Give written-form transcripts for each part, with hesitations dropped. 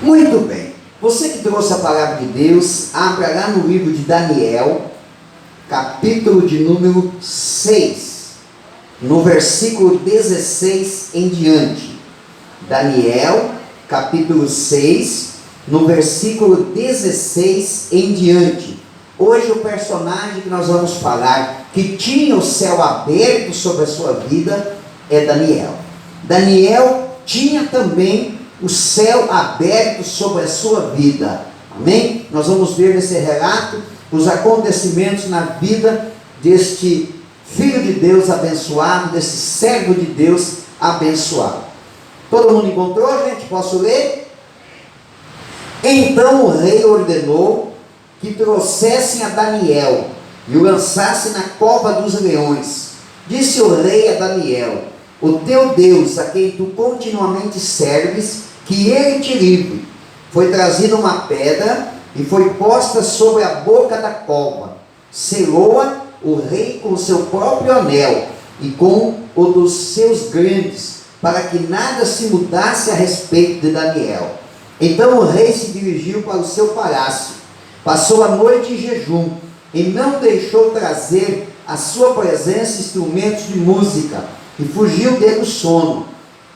Muito bem. Você que trouxe a palavra de Deus, abra lá no livro de Daniel, capítulo de número 6, no versículo 16 em diante. Daniel, capítulo 6, no versículo 16 em diante. Hoje o personagem que nós vamos falar, que tinha o céu aberto sobre a sua vida, é Daniel. Daniel tinha também o céu aberto sobre a sua vida. Amém? Nós vamos ver nesse relato os acontecimentos na vida deste filho de Deus abençoado, desse servo de Deus abençoado. Todo mundo encontrou, gente? Posso ler? Então o rei ordenou que trouxessem a Daniel e o lançassem na cova dos leões. Disse o rei a Daniel: o teu Deus, a quem tu continuamente serves, que ele te livre. Foi trazida uma pedra e foi posta sobre a boca da cova. Selou-a o rei com o seu próprio anel e com o dos seus grandes, para que nada se mudasse a respeito de Daniel. Então o rei se dirigiu para o seu palácio, passou a noite em jejum e não deixou trazer à sua presença instrumentos de música, e fugiu dele o sono.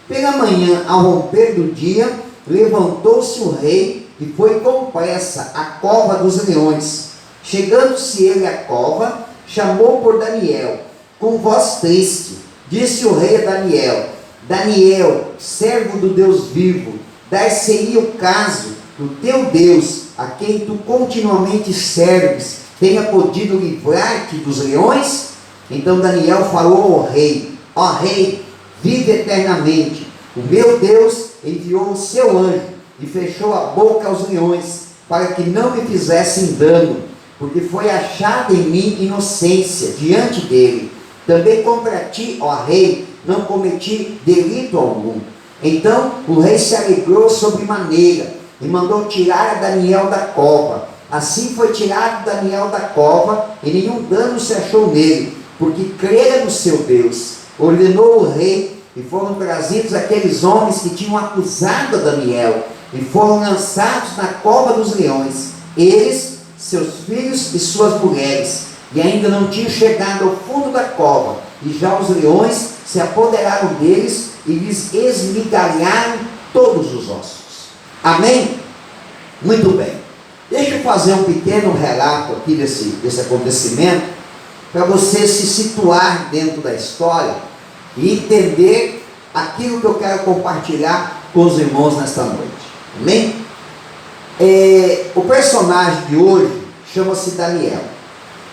Pela manhã, ao romper do dia, levantou-se o rei e foi com pressa à cova dos leões. Chegando-se ele à cova, chamou por Daniel, com voz triste. Disse o rei a Daniel: Daniel, servo do Deus vivo, dar-se-ia o caso do teu Deus, a quem tu continuamente serves, tenha podido livrar-te dos leões? Então Daniel falou ao rei: ó rei, vive eternamente. O meu Deus enviou o seu anjo e fechou a boca aos leões, para que não me fizessem dano, porque foi achada em mim inocência diante dele. Também contra ti, ó rei, não cometi delito algum. Então o rei se alegrou sobremaneira e mandou tirar a Daniel da cova. Assim foi tirado Daniel da cova, e nenhum dano se achou nele, porque crera no seu Deus. Ordenou o rei, e foram trazidos aqueles homens que tinham acusado a Daniel, e foram lançados na cova dos leões, eles, seus filhos e suas mulheres, e ainda não tinham chegado ao fundo da cova, e já os leões se apoderaram deles e lhes esmigalharam todos os ossos. Amém? Muito bem. Deixa eu fazer um pequeno relato aqui desse acontecimento, para você se situar dentro da história e entender aquilo que eu quero compartilhar com os irmãos nesta noite. Amém? O personagem de hoje chama-se Daniel.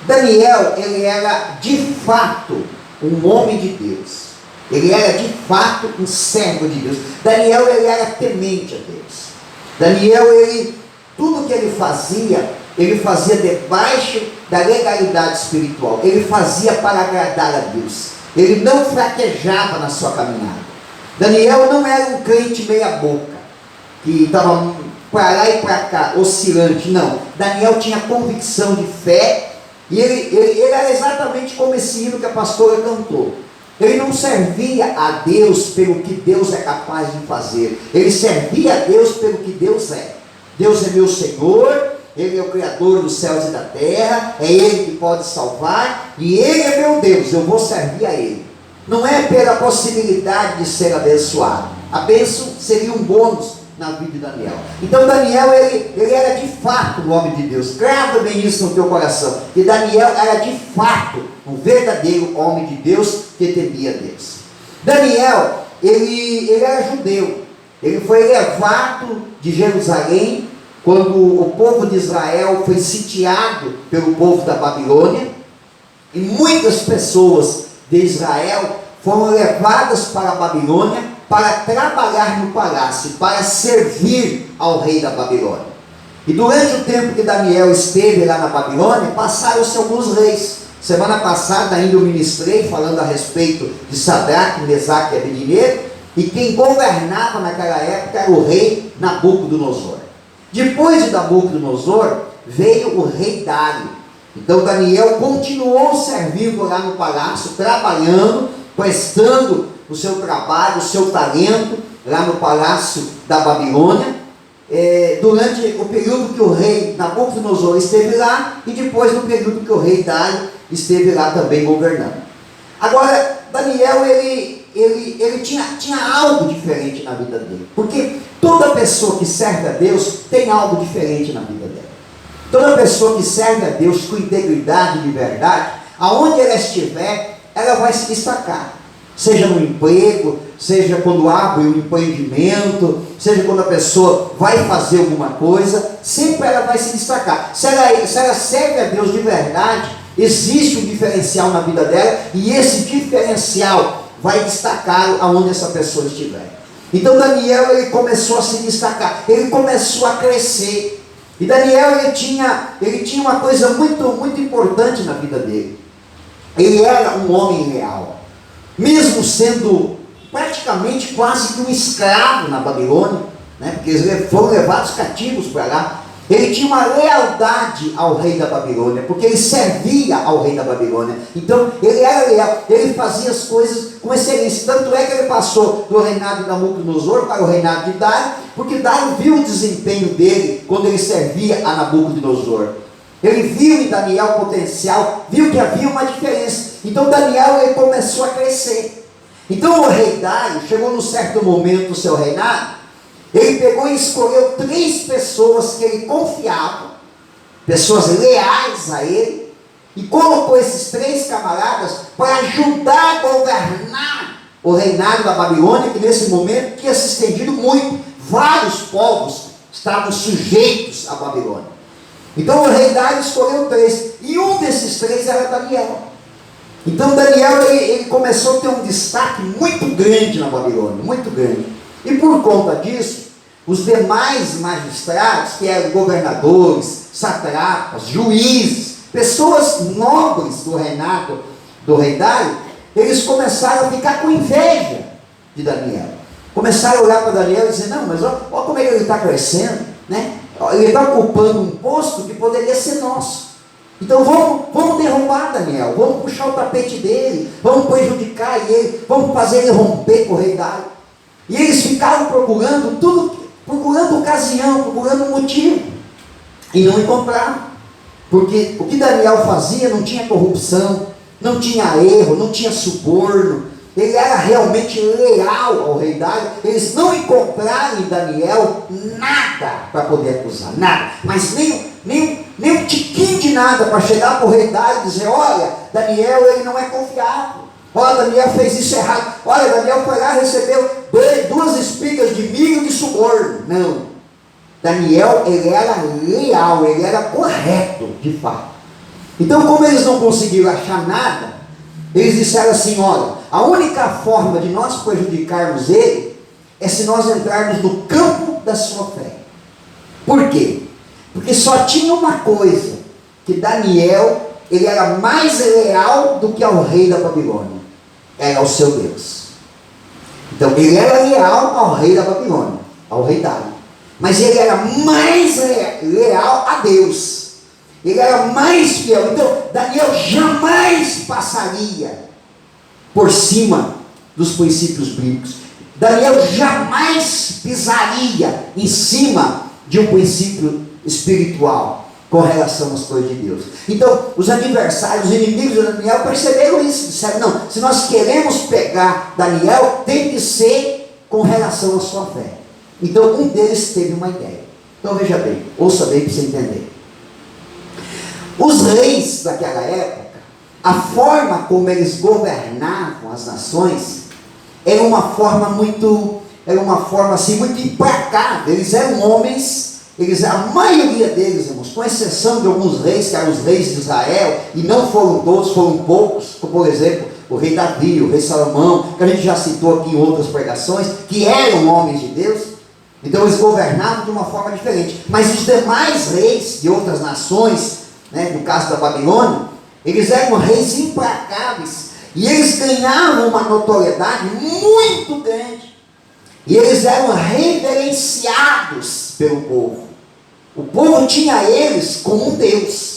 Daniel, ele era de fato um homem de Deus. Ele era de fato um servo de Deus. Daniel, ele era temente a Deus. Daniel, tudo que ele fazia debaixo da legalidade espiritual. Ele fazia para agradar a Deus. Ele não fraquejava na sua caminhada. Daniel não era um crente meia boca, que estava para lá e para cá, oscilante. Não. Daniel tinha convicção de fé, e ele era exatamente como esse hino que a pastora cantou. Ele não servia a Deus pelo que Deus é capaz de fazer. Ele servia a Deus pelo que Deus é. Deus é meu Senhor, Ele é o Criador dos céus e da terra, é Ele que pode salvar, e Ele é meu Deus, eu vou servir a Ele. Não é pela possibilidade de ser abençoado. A bênção seria um bônus na vida de Daniel. Então Daniel, ele era de fato um homem de Deus. Grava bem isso no teu coração, que Daniel era de fato um verdadeiro homem de Deus, que temia Deus. Daniel, ele era judeu. Ele foi levado de Jerusalém quando o povo de Israel foi sitiado pelo povo da Babilônia, e muitas pessoas de Israel foram levadas para a Babilônia para trabalhar no palácio, para servir ao rei da Babilônia. E durante o tempo que Daniel esteve lá na Babilônia, passaram-se alguns reis. Semana passada ainda eu ministrei falando a respeito de Sadraque, Mesaque e Abednego, e quem governava naquela época era o rei Nabucodonosor. Depois de Nabucodonosor veio o rei Dário. Então Daniel continuou servindo lá no palácio, trabalhando, prestando o seu trabalho, o seu talento lá no palácio da Babilônia. durante o período que o rei Nabucodonosor esteve lá, e depois no período que o rei Dário esteve lá também governando. Agora, Daniel, ele tinha algo diferente na vida dele, porque toda pessoa que serve a Deus tem algo diferente na vida dela. Toda pessoa que serve a Deus com integridade e de verdade, aonde ela estiver, ela vai se destacar. Seja no emprego, seja quando abre um empreendimento, seja quando a pessoa vai fazer alguma coisa, sempre ela vai se destacar. Se ela serve a Deus de verdade, existe um diferencial na vida dela, e esse diferencial vai destacar aonde essa pessoa estiver. Então Daniel, ele começou a se destacar, ele começou a crescer. E Daniel, ele tinha uma coisa muito, muito importante na vida dele. Ele era um homem leal, mesmo sendo praticamente quase que um escravo na Babilônia, né? Porque eles foram levados cativos para lá. Ele tinha uma lealdade ao rei da Babilônia, porque ele servia ao rei da Babilônia. Então ele era leal, ele fazia as coisas com excelência. Tanto é que ele passou do reinado de Nabucodonosor para o reinado de Dário, porque Dário viu o desempenho dele quando ele servia a Nabucodonosor. Ele viu em Daniel potencial, viu que havia uma diferença. Então Daniel, ele começou a crescer. Então o rei Dário chegou num certo momento do seu reinado. Ele pegou e escolheu 3 pessoas que ele confiava, pessoas leais a ele, e colocou esses 3 camaradas para ajudar a governar o reinado da Babilônia, que nesse momento tinha se estendido muito. Vários povos estavam sujeitos à Babilônia. Então o rei Dário escolheu 3, e um desses 3 era Daniel. Então Daniel, ele começou a ter um destaque muito grande na Babilônia, muito grande. E por conta disso, os demais magistrados, que eram governadores, satrapas, juízes, pessoas nobres do reinado do rei Dário, eles começaram a ficar com inveja de Daniel. Começaram a olhar para Daniel e dizer: não, mas olha como é que ele está crescendo, né? Ele está ocupando um posto que poderia ser nosso. Então vamos derrubar Daniel, vamos puxar o tapete dele, vamos prejudicar ele, vamos fazer ele romper com o rei Dário. E eles ficaram procurando ocasião, procurando motivo, e não encontraram, porque o que Daniel fazia não tinha corrupção, não tinha erro, não tinha suborno, ele era realmente leal ao rei Dário. Eles não encontraram em Daniel nada para poder acusar, nada, mas nem um tiquinho de nada para chegar para o rei Dário e dizer: olha, Daniel, ele não é confiável, olha, Daniel fez isso errado, olha, Daniel foi lá e recebeu 2 espigas de milho de suborno. Não, Daniel, ele era leal, ele era correto de fato. Então, como eles não conseguiram achar nada, eles disseram assim: olha, a única forma de nós prejudicarmos ele é se nós entrarmos no campo da sua fé. Por quê? Porque só tinha uma coisa, que Daniel, ele era mais leal do que ao rei da Babilônia, era ao seu Deus. Então ele era leal ao rei da Babilônia, ao rei Dário, mas ele era mais leal a Deus, ele era mais fiel. Então Daniel jamais passaria por cima dos princípios bíblicos. Daniel jamais pisaria em cima de um princípio espiritual com relação às coisas de Deus. Então os adversários, os inimigos de Daniel perceberam isso, disseram: não, se nós queremos pegar Daniel, tem que ser com relação à sua fé. Então um deles teve uma ideia. Então veja bem, ouça bem para você entender. Os reis daquela época, a forma como eles governavam as nações era uma forma assim, muito implacável. Eles eram homens, a maioria deles, irmãos, com exceção de alguns reis, que eram os reis de Israel, e não foram todos, foram poucos, como por exemplo o rei Davi, o rei Salomão, que a gente já citou aqui em outras pregações, que eram homens de Deus. Então eles governavam de uma forma diferente. Mas os demais reis de outras nações, né, no caso da Babilônia, eles eram reis implacáveis, e eles ganhavam uma notoriedade muito grande, e eles eram reverenciados pelo povo. O povo tinha eles como um Deus,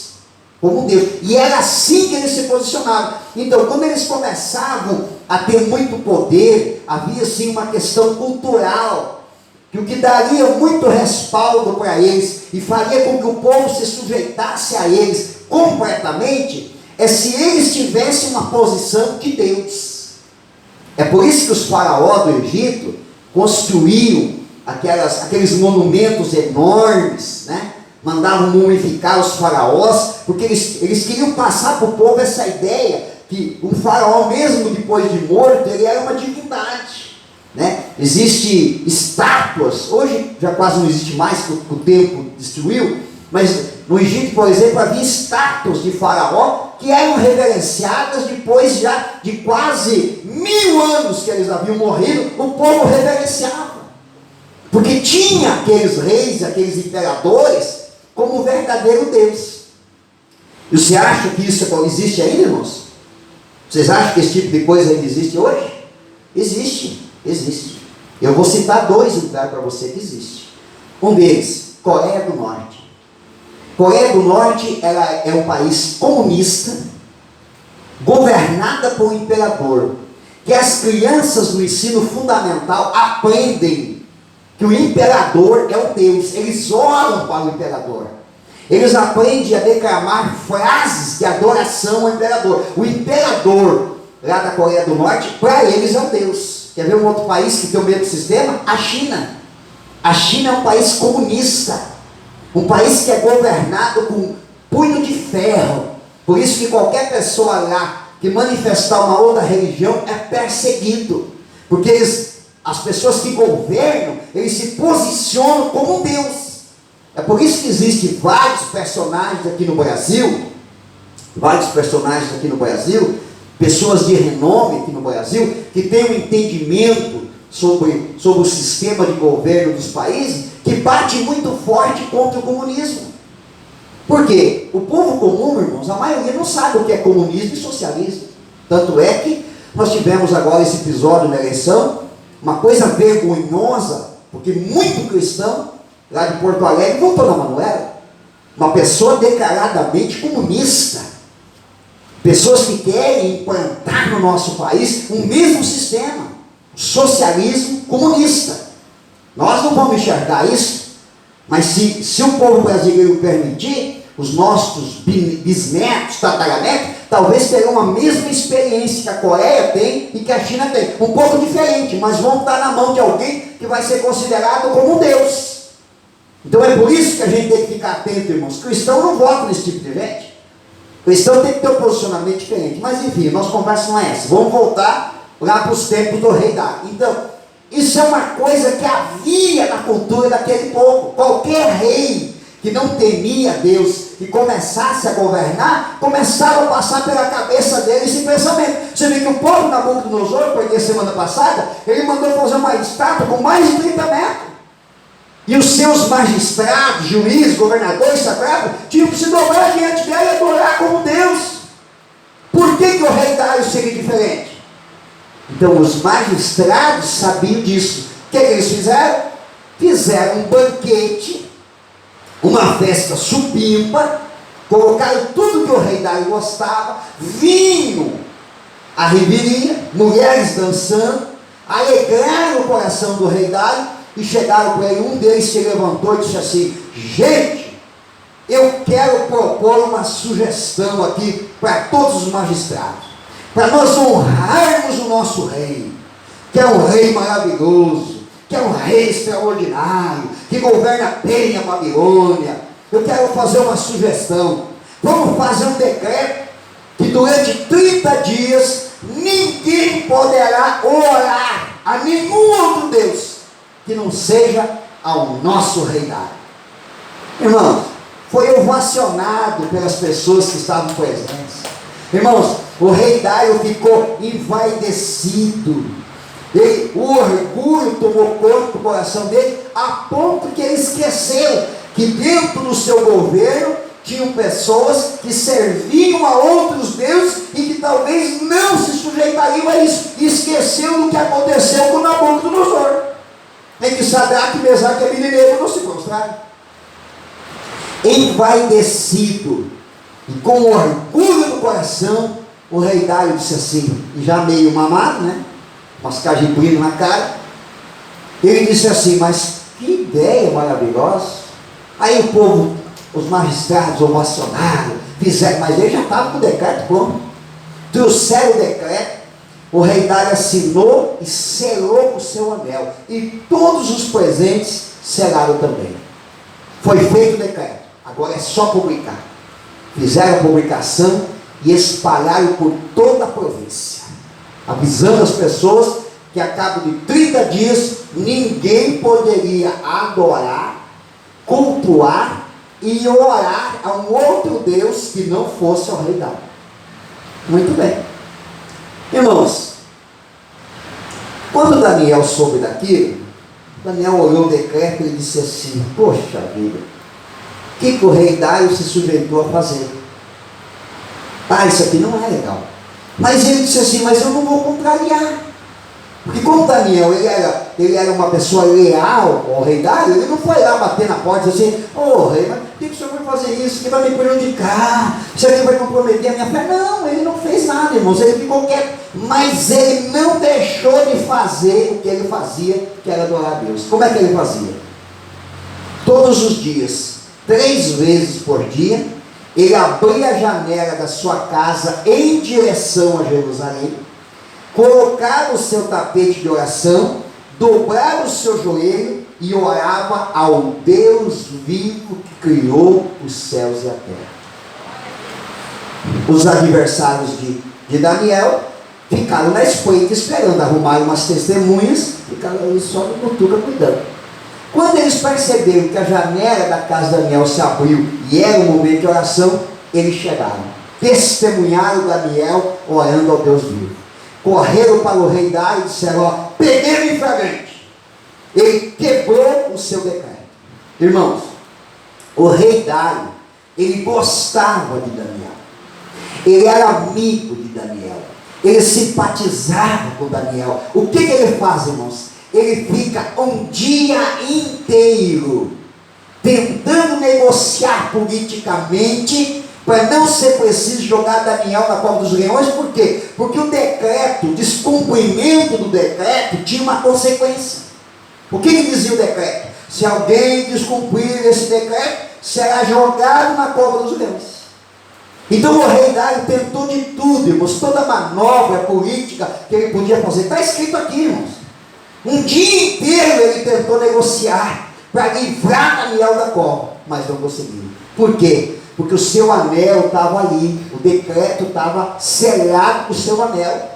e era assim que eles se posicionavam. Então quando eles começavam a ter muito poder, havia assim uma questão cultural, que o que daria muito respaldo para eles e faria com que o povo se sujeitasse a eles completamente, é se eles tivessem uma posição de Deus. É por isso que os faraós do Egito construíam aqueles monumentos enormes, né? Mandavam mumificar os faraós, porque eles queriam passar para o povo essa ideia que um faraó, mesmo depois de morto, ele era uma divindade, né? Existem estátuas, hoje já quase não existe mais, porque o tempo destruiu, mas no Egito, por exemplo, havia estátuas de faraó que eram reverenciadas depois já de quase 1000 anos que eles haviam morrido, o povo reverenciava, porque tinha aqueles reis, aqueles imperadores como um verdadeiro Deus. E você acha que isso existe ainda, irmãos? Vocês acham que esse tipo de coisa ainda existe hoje? Existe. Eu vou citar 2 lugares para você que existe. Um deles, Coreia do Norte. Coreia do Norte, ela é um país comunista, governada por um imperador, que as crianças no ensino fundamental aprendem que o imperador é o Deus, eles oram para o imperador, eles aprendem a declamar frases de adoração ao imperador. O imperador lá da Coreia do Norte, para eles é o Deus. Quer ver um outro país que tem o mesmo sistema? A China. A China é um país comunista, um país que é governado com punho de ferro. Por isso que qualquer pessoa lá que manifestar uma outra religião é perseguido, porque as pessoas que governam, eles se posicionam como Deus. É por isso que existem vários personagens aqui no Brasil, pessoas de renome aqui no Brasil, que têm um entendimento sobre o sistema de governo dos países, que bate muito forte contra o comunismo. Por quê? O povo comum, irmãos, a maioria não sabe o que é comunismo e socialismo. Tanto é que nós tivemos agora esse episódio na eleição, uma coisa vergonhosa, porque muito cristão, lá de Porto Alegre, votou na Manuela. Uma pessoa declaradamente comunista. Pessoas que querem implantar no nosso país um mesmo sistema, socialismo comunista. Nós não vamos enxergar isso, mas se o povo brasileiro permitir, os nossos bisnetos, tataranetos, talvez terão a mesma experiência que a Coreia tem e que a China tem. Um pouco diferente, mas vão estar na mão de alguém que vai ser considerado como Deus. Então é por isso que a gente tem que ficar atento, irmãos. Cristão não vota nesse tipo de gente. Cristão tem que ter um posicionamento diferente. Mas enfim, nossa conversa não é essa. Vamos voltar lá para os tempos do rei Dário. Então, isso é uma coisa que havia na cultura daquele povo. Qualquer rei que não temia Deus e começasse a governar, começava a passar pela cabeça dele esse pensamento. Você vê que o povo Nabucodonosor, eu preguei semana passada, ele mandou fazer uma estátua com mais de 30 metros. E os seus magistrados, juízes, governadores, sagrados, tinham que se dobrar diante dele e adorar como Deus. Por que o rei Dário seria diferente? Então os magistrados sabiam disso. O que eles fizeram? Fizeram um banquete, uma festa supimpa, colocaram tudo que o rei Dário gostava, vinho, a riveria, mulheres dançando, alegraram o coração do rei Dário e chegaram para ele. Um deles se levantou e disse assim: gente, eu quero propor uma sugestão aqui para todos os magistrados, para nós honrarmos o nosso rei, que é um rei maravilhoso, que é um rei extraordinário, que governa bem a Babilônia. Eu quero fazer uma sugestão. Vamos fazer um decreto que durante 30 dias ninguém poderá orar a nenhum outro Deus que não seja ao nosso rei Dário. Irmãos, foi ovacionado pelas pessoas que estavam presentes. Irmãos, o rei Dário ficou envaidecido. O orgulho tomou conta do coração dele, a ponto que ele esqueceu que dentro do seu governo tinham pessoas que serviam a outros deuses e que talvez não se sujeitariam a isso. E esqueceu do que aconteceu com Nabucodonosor, em que Sadraque, Mesaque e Abednego não se prostraram. Envaidecido e com orgulho no coração, o rei Dário disse assim, já meio mamado, né? Umas cajibrinas na cara. Ele disse assim: mas ideia maravilhosa. Aí o povo, os magistrados ovacionaram, fizeram, mas ele já estava com o decreto pronto. Trouxeram o decreto, o rei Dário assinou e selou o seu anel. E todos os presentes selaram também. Foi feito o decreto, agora é só publicar. Fizeram a publicação e espalharam por toda a província, avisando as pessoas que a cabo de 30 dias ninguém poderia adorar, cultuar e orar a um outro Deus que não fosse ao rei Dário. Muito bem, irmãos, quando Daniel soube daquilo, Daniel olhou o decreto e disse assim: poxa vida, o que o rei Dário se sujeitou a fazer? Isso aqui não é legal. Mas ele disse assim: mas eu não vou contrariar. Porque como Daniel, ele era uma pessoa leal ao rei Dário, ele não foi lá bater na porta e dizer assim: rei, mas por que o senhor vai fazer isso? Isso aqui vai me prejudicar, isso aqui vai comprometer a minha fé. Não, ele não fez nada, irmãos, ele ficou quieto. Mas ele não deixou de fazer o que ele fazia, que era adorar a Deus. Como é que ele fazia? Todos os dias, 3 vezes por dia, ele abria a janela da sua casa em direção a Jerusalém, colocava o seu tapete de oração, dobrava o seu joelho e orava ao Deus vivo que criou os céus e a terra. Os adversários de Daniel ficaram na espreita esperando, arrumaram umas testemunhas, ficaram ali só no cutuca cuidando. Quando eles perceberam que a janela da casa de Daniel se abriu e era o momento de oração, eles chegaram, testemunharam Daniel orando ao Deus vivo. Correram para o rei Dário e disseram: peguei-me em flagrante. Ele quebrou o seu decreto. Irmãos, o rei Dário, ele gostava de Daniel, ele era amigo de Daniel, ele simpatizava com Daniel. O que ele faz, irmãos? Ele fica um dia inteiro tentando negociar politicamente, para não ser preciso jogar Daniel na cova dos leões. Por quê? Porque o decreto, o descumprimento do decreto tinha uma consequência. O que dizia o decreto? Se alguém descumprir esse decreto, será jogado na cova dos leões. Então o rei Dário tentou de tudo, irmãos, toda manobra política que ele podia fazer. Está escrito aqui, irmãos. Um dia inteiro ele tentou negociar para livrar Daniel da cova, mas não conseguiu. Por quê? Porque o seu anel estava ali, o decreto estava selado com o seu anel,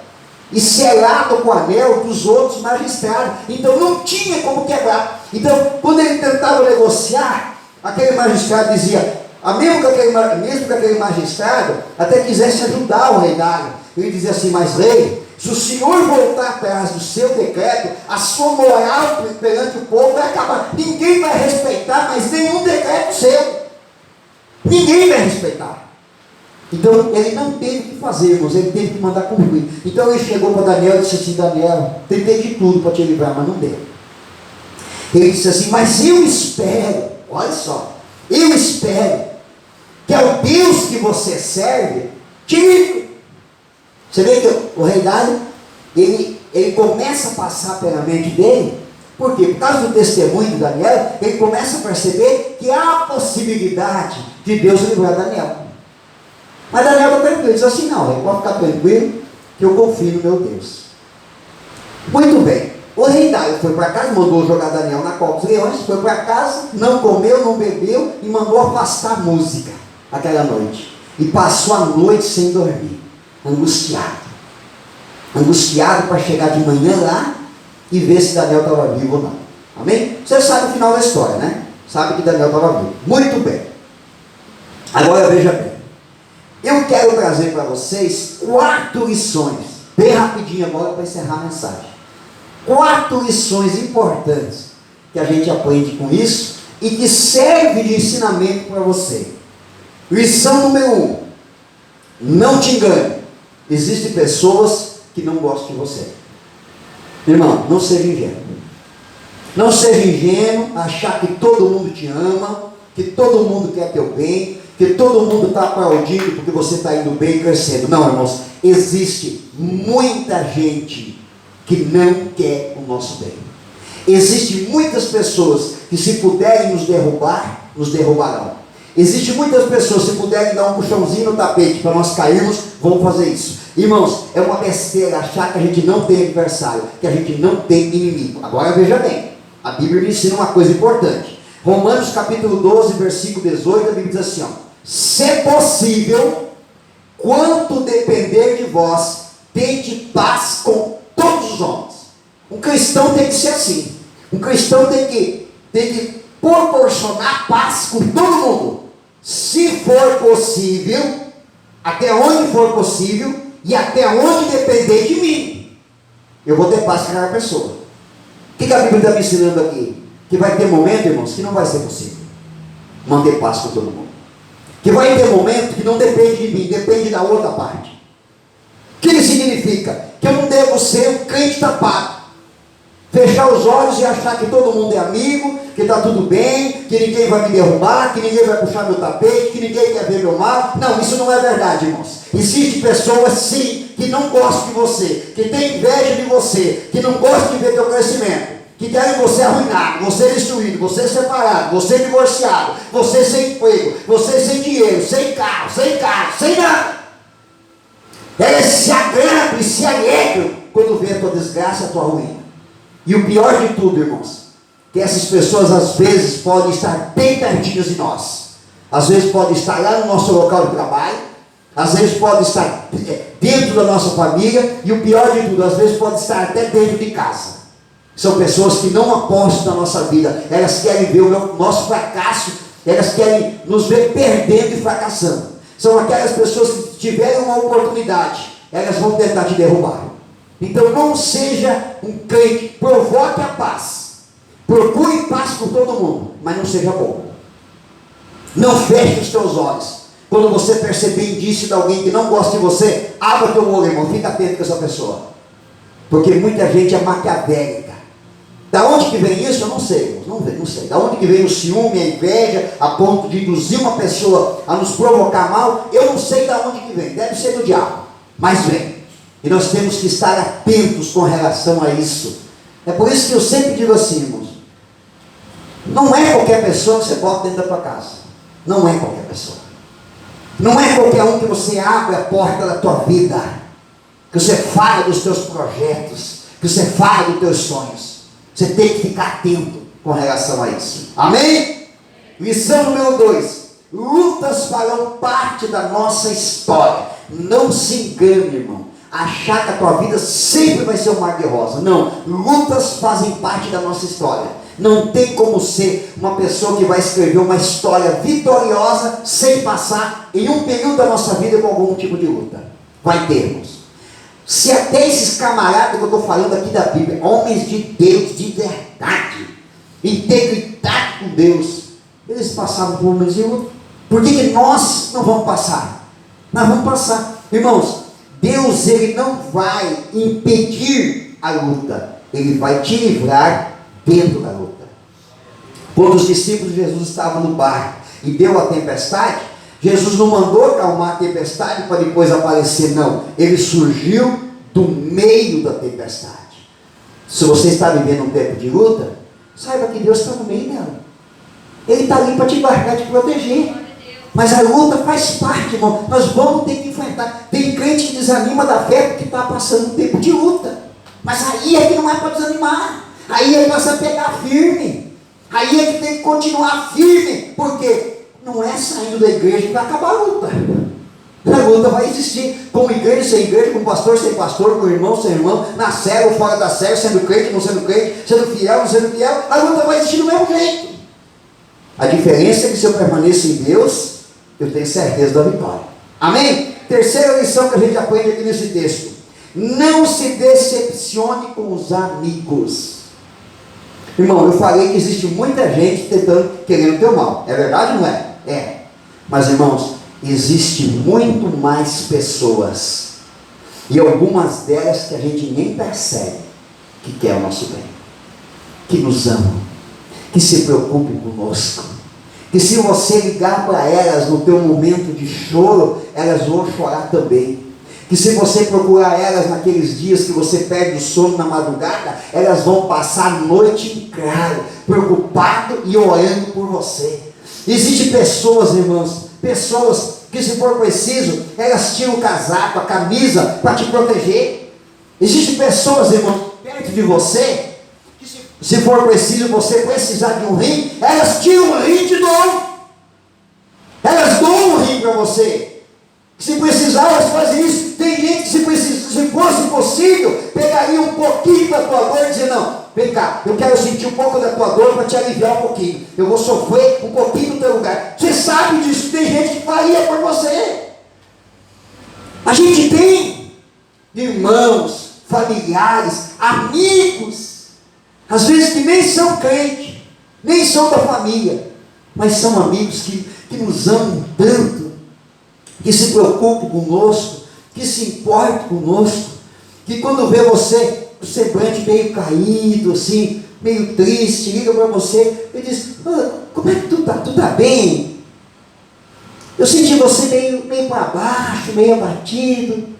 e selado com o anel dos outros magistrados, então não tinha como quebrar. Então, quando ele tentava negociar, aquele magistrado dizia, mesmo que aquele magistrado até quisesse ajudar o rei Dário, ele dizia assim: mas rei, se o senhor voltar atrás do seu decreto, a sua moral perante o povo vai acabar, ninguém vai respeitar mais nenhum decreto seu. Ninguém vai respeitar. Então ele não teve o que fazer, irmãos, ele teve que mandar cumprir. Então ele chegou para Daniel e disse assim: Daniel, tentei de tudo para te livrar, mas não deu. Ele disse assim: mas eu espero, olha só, eu espero que ao Deus que você serve te livre. Você vê que o rei Dário, ele começa a passar pela mente dele. Por quê? Por causa do testemunho de Daniel, ele começa a perceber que há a possibilidade de Deus livrar Daniel. Mas Daniel está tranquilo, ele diz assim: não, eu vou ficar tranquilo, que eu confio no meu Deus. Muito bem, o rei Dário foi para casa, mandou jogar Daniel na cova dos leões, foi para casa, não comeu, não bebeu e mandou afastar a música aquela noite. E passou a noite sem dormir, angustiado para chegar de manhã lá e ver se Daniel estava vivo ou não. Amém? Você sabe o final da história, né? Sabe que Daniel estava vivo. Muito bem. Agora veja bem. Eu quero trazer para vocês 4 lições, bem rapidinho agora para encerrar a mensagem. 4 lições importantes que a gente aprende com isso e que serve de ensinamento para você. Lição número 1. Não te engane. Existem pessoas que não gostam de você. Irmão, não seja ingênuo. Não seja ingênuo, achar que todo mundo te ama, que todo mundo quer teu bem, que todo mundo está aplaudindo porque você está indo bem e crescendo. Não, irmãos, existe muita gente que não quer o nosso bem. Existem muitas pessoas que, se puderem nos derrubar, nos derrubarão. Existem muitas pessoas, se puderem dar um puxãozinho no tapete para nós cairmos, vão fazer isso. Irmãos, é uma besteira achar que a gente não tem adversário, que a gente não tem inimigo. Agora veja bem, a Bíblia me ensina uma coisa importante. Romanos capítulo 12, versículo 18, a Bíblia diz assim, ó: se possível, quanto depender de vós, tende paz com todos os homens. Um cristão tem que ser assim. Um cristão tem que proporcionar paz com todo mundo. Se for possível, até onde for possível, e até onde depender de mim, eu vou ter paz com aquela pessoa. O que a Bíblia está me ensinando aqui? Que vai ter momento, irmãos, que não vai ser possível manter paz com todo mundo. Que vai ter momento que não depende de mim, depende da outra parte. O que significa? Que eu não devo ser um crente tapado, fechar os olhos e achar que todo mundo é amigo, que está tudo bem, que ninguém vai me derrubar, que ninguém vai puxar meu tapete, que ninguém quer ver meu mal. Não, isso não é verdade, irmãos. Existem pessoas, sim, que não gostam de você, que têm inveja de você, que não gostam de ver teu crescimento, que querem você arruinado, você destruído, você separado, você divorciado, você sem emprego, você sem dinheiro, sem carro, sem nada. Elas se agradam e se alegram quando vê a tua desgraça, a tua ruína. E o pior de tudo, irmãos, que essas pessoas às vezes podem estar bem pertinhas de nós. Às vezes podem estar lá no nosso local de trabalho, às vezes podem estar dentro da nossa família, e o pior de tudo, às vezes podem estar até dentro de casa. São pessoas que não apostam na nossa vida, elas querem ver o nosso fracasso, elas querem nos ver perdendo e fracassando. São aquelas pessoas que tiveram uma oportunidade, elas vão tentar te derrubar. Então não seja um crente, provoque a paz, procure paz com todo mundo, mas não seja bobo. Não feche os teus olhos. Quando você perceber indício de alguém que não gosta de você, abra teu olho, irmão, fica atento com essa pessoa, porque muita gente é maquiavélica. Da onde que vem isso? Eu não sei, irmãos, não sei. Da onde que vem o ciúme, a inveja, a ponto de induzir uma pessoa a nos provocar mal? Eu não sei da onde que vem, deve ser do diabo, mas vem. E nós temos que estar atentos com relação a isso. É por isso que eu sempre digo assim, irmãos, não é qualquer pessoa que você bota dentro da tua casa. Não é qualquer pessoa. Não é qualquer um que você abre a porta da tua vida, que você fala dos teus projetos, que você fala dos teus sonhos. Você tem que ficar atento com relação a isso. Amém? Lição número 2. Lutas farão parte da nossa história. Não se engane, irmão, achar que a tua vida sempre vai ser um mar de rosa. Não, lutas fazem parte da nossa história. Não tem como ser uma pessoa que vai escrever uma história vitoriosa sem passar em um período da nossa vida com algum tipo de luta. Vai termos. Se até esses camaradas que eu estou falando aqui da Bíblia, homens de Deus, de verdade, integridade com Deus, eles passavam por momentos de luta. Por que nós não vamos passar? Nós vamos passar. Irmãos, Deus, ele não vai impedir a luta, ele vai te livrar dentro da luta. Quando os discípulos de Jesus estavam no barco e deu a tempestade, Jesus não mandou acalmar a tempestade para depois aparecer, não. Ele surgiu do meio da tempestade. Se você está vivendo um tempo de luta, saiba que Deus está no meio dela. Ele está ali para te guardar, te proteger. Mas a luta faz parte, irmão. Nós vamos ter que enfrentar. Tem crente que desanima da fé porque está passando um tempo de luta. Mas aí é que não é para desanimar. Aí é para você pegar firme. Aí é que tem que continuar firme. Porque não é saindo da igreja que vai acabar a luta. A luta vai existir. Com igreja, sem igreja, com pastor, sem pastor, com irmão, sem irmão, na célula ou fora da célula, sendo crente, não sendo crente, sendo fiel, não sendo fiel. A luta vai existir do mesmo jeito. A diferença é que se eu permaneço em Deus, eu tenho certeza da vitória. Amém? Terceira lição que a gente aprende aqui nesse texto: não se decepcione com os amigos. Irmão, eu falei que existe muita gente querendo teu mal. É verdade ou não é? É. Mas, irmãos, existe muito mais pessoas, e algumas delas que a gente nem percebe, que quer o nosso bem, que nos amam, que se preocupem conosco, que se você ligar para elas no teu momento de choro, elas vão chorar também. que se você procurar elas naqueles dias que você perde o sono na madrugada, elas vão passar a noite em claro, preocupado e orando por você. Existem pessoas, irmãos, pessoas que, se for preciso, elas tiram o casaco, a camisa para te proteger. Existem pessoas, irmãos, perto de você, que se for preciso, você precisar de um rim, elas tiram o rim e te dão. Elas dão um rim para você. Se precisar, elas fazem isso. Tem gente que, se fosse possível, pegaria um pouquinho da tua dor e dizer: não, vem cá, eu quero sentir um pouco da tua dor para te aliviar um pouquinho. Eu vou sofrer um pouquinho no teu lugar. Você sabe disso, tem gente que faria por você. A gente tem irmãos, familiares, amigos, às vezes que nem são crentes, nem são da família, mas são amigos que nos amam tanto, que se preocupam conosco, que se importam conosco, que quando vê você, o semblante meio caído, assim, meio triste, liga para você e diz: como é que tu está? Tu está bem? Eu senti você meio para baixo, meio abatido.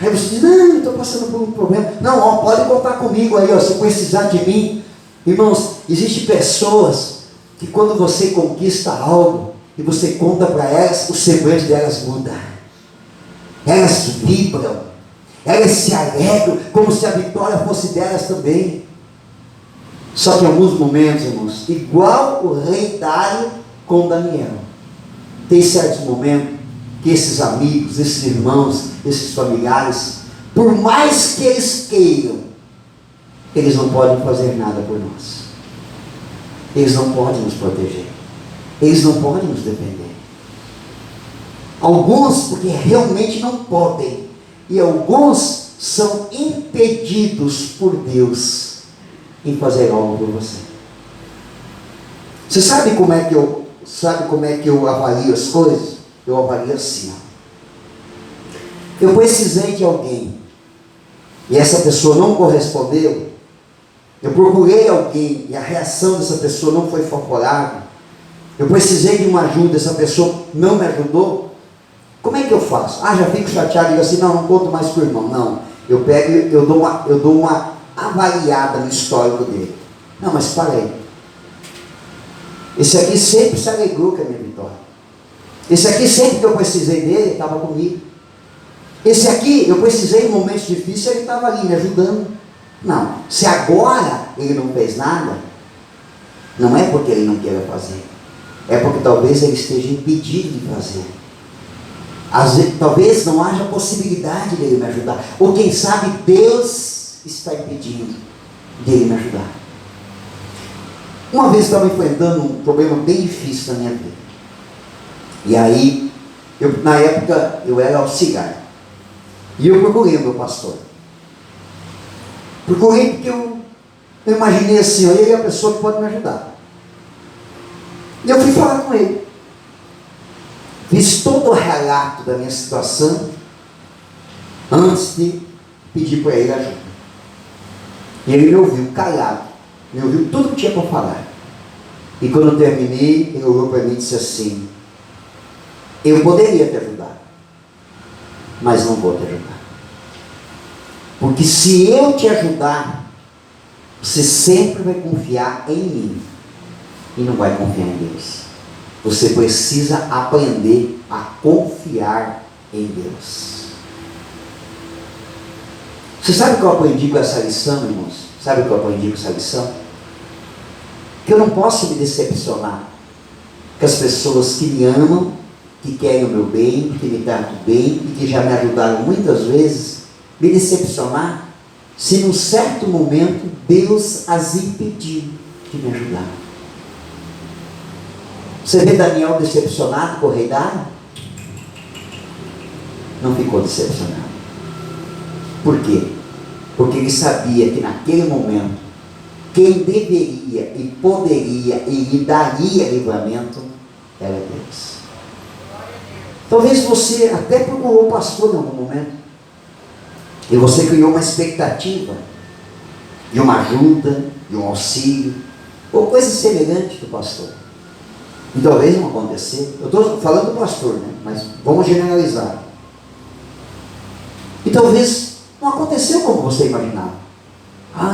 Aí você diz: não, eu estou passando por um problema. Não, ó, pode contar comigo aí, ó, se precisar de mim. Irmãos, existem pessoas que, quando você conquista algo e você conta para elas, o semblante delas muda. Elas vibram, elas se alegram, como se a vitória fosse delas também. Só que em alguns momentos, irmãos, igual o rei Dário com Daniel, tem certos momentos que esses amigos, esses irmãos, esses familiares, por mais que eles queiram, eles não podem fazer nada por nós. Eles não podem nos proteger. Eles não podem nos defender. Alguns porque realmente não podem, e alguns são impedidos por Deus em fazer algo por você. Você sabe como é que eu avalio as coisas? Eu avalio assim, ó. Eu precisei de alguém e essa pessoa não correspondeu. Eu procurei alguém e a reação dessa pessoa não foi favorável. Eu precisei de uma ajuda, essa pessoa não me ajudou. Como é que eu faço? Já fico chateado e digo assim: não conto mais com o irmão. Não, eu pego, eu dou uma avaliada no histórico dele. Não, mas para aí. Esse aqui sempre se alegrou com a minha vitória. Esse aqui, sempre que eu precisei dele, ele estava comigo. Esse aqui, eu precisei em momentos difíceis, ele estava ali me ajudando. Não, se agora ele não fez nada, não é porque ele não queira fazer, é porque talvez ele esteja impedido de fazer. Às vezes, talvez não haja possibilidade dele me ajudar, ou quem sabe Deus está impedindo dele me ajudar. Uma vez eu estava enfrentando um problema bem difícil na minha vida, e aí, na época eu era auxiliar, e eu procurei o meu pastor. Procurei porque eu imaginei assim: ele é a pessoa que pode me ajudar. E eu fui falar com ele. Fiz todo o relato da minha situação antes de pedir para ele ajuda. E ele me ouviu calado, me ouviu tudo que tinha para falar. E quando eu terminei, ele olhou para mim e disse assim: eu poderia te ajudar, mas não vou te ajudar. Porque se eu te ajudar, você sempre vai confiar em mim e não vai confiar em Deus. Você precisa aprender a confiar em Deus. Você sabe o que eu aprendi com essa lição, irmãos? Sabe o que eu aprendi com essa lição? Que eu não posso me decepcionar com as pessoas que me amam, que querem o meu bem, que me tratam bem e que já me ajudaram muitas vezes. Me decepcionar se num certo momento Deus as impediu de me ajudar. Você vê Daniel decepcionado com o rei Dário? Não ficou decepcionado. Por quê? Porque ele sabia que naquele momento quem deveria e poderia e lhe daria livramento era Deus. Talvez você até procurou o pastor em algum momento, e você criou uma expectativa de uma ajuda, de um auxílio, ou coisa semelhante do pastor. E talvez não aconteceu. Eu estou falando do pastor, né? Mas vamos generalizar. talvez não aconteceu como você imaginava.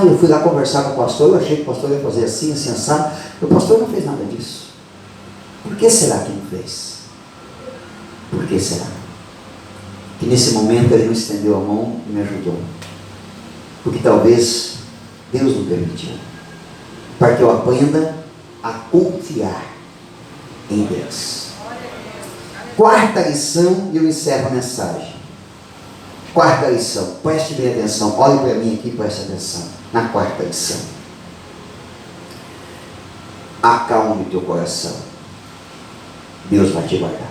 Eu fui lá conversar com o pastor, eu achei que o pastor ia fazer assim, assim, assado. O pastor não fez nada disso. Por que será que não fez? Por que será? Que nesse momento ele não estendeu a mão e me ajudou. Porque talvez Deus não permitiu. Para que eu aprenda a confiar em Deus. Quarta lição, e eu encerro a mensagem. Quarta lição, preste bem atenção, olhe para mim aqui e preste atenção. Na quarta lição, acalme teu coração, Deus vai te guardar.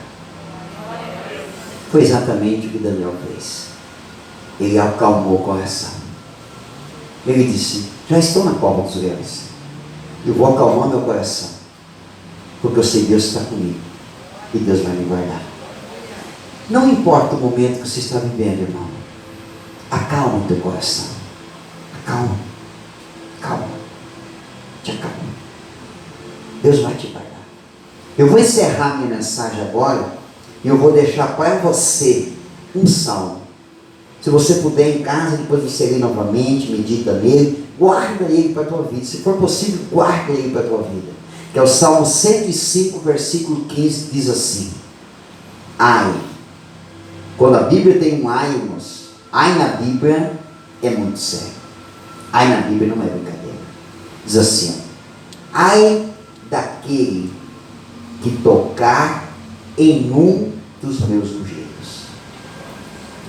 Foi exatamente o que Daniel fez. Ele acalmou o coração. Ele disse: já estou na cova dos leões, eu vou acalmar meu coração, porque eu sei que Deus está comigo e Deus vai me guardar. Não importa o momento que você está vivendo, irmão, acalma o teu coração. Acalma. Calma. Te acalma. Deus vai te guardar. Eu vou encerrar minha mensagem agora e eu vou deixar para você um salmo. Se você puder em casa, depois você lê novamente, medita nele, guarda ele para a tua vida. Se for possível, guarda ele para a tua vida. Que é o Salmo 105, versículo 15, diz assim: ai. Quando a Bíblia tem um ai, irmãos, ai na Bíblia é muito sério. Ai na Bíblia não é brincadeira. Diz assim: ai daquele que tocar em um dos meus ungidos.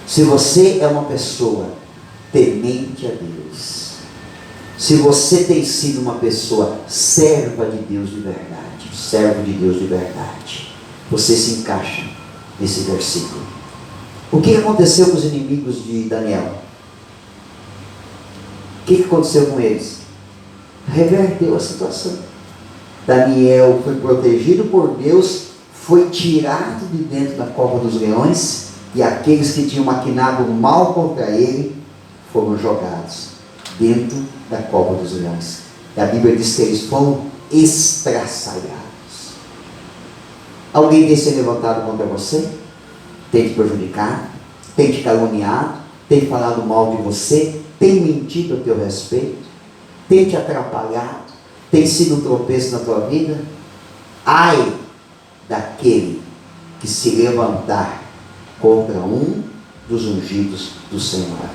Se você é uma pessoa temente a Deus, se você tem sido uma pessoa serva de Deus de verdade, servo de Deus de verdade, você se encaixa nesse versículo. O que aconteceu com os inimigos de Daniel? O que aconteceu com eles? Reverteu a situação. Daniel foi protegido por Deus, foi tirado de dentro da cova dos leões, e aqueles que tinham maquinado mal contra ele foram jogados dentro da cova dos leões. E a Bíblia diz que eles foram estraçalhados. Alguém tem se levantado contra você? Tem te prejudicado? Tem te caluniado? Tem falado mal de você? Tem mentido a teu respeito? Tem te atrapalhado? Tem sido um tropeço na tua vida? Ai daquele que se levantar contra um dos ungidos do Senhor.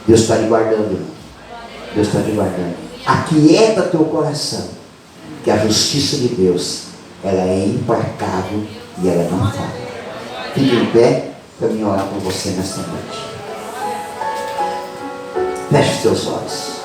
Deus está te guardando, irmão. Deus está te guardando. Aquieta teu coração, que a justiça de Deus, ela é implacável e ela não falha. Fique em pé para mim orar por você nesta noite. Feche os teus olhos.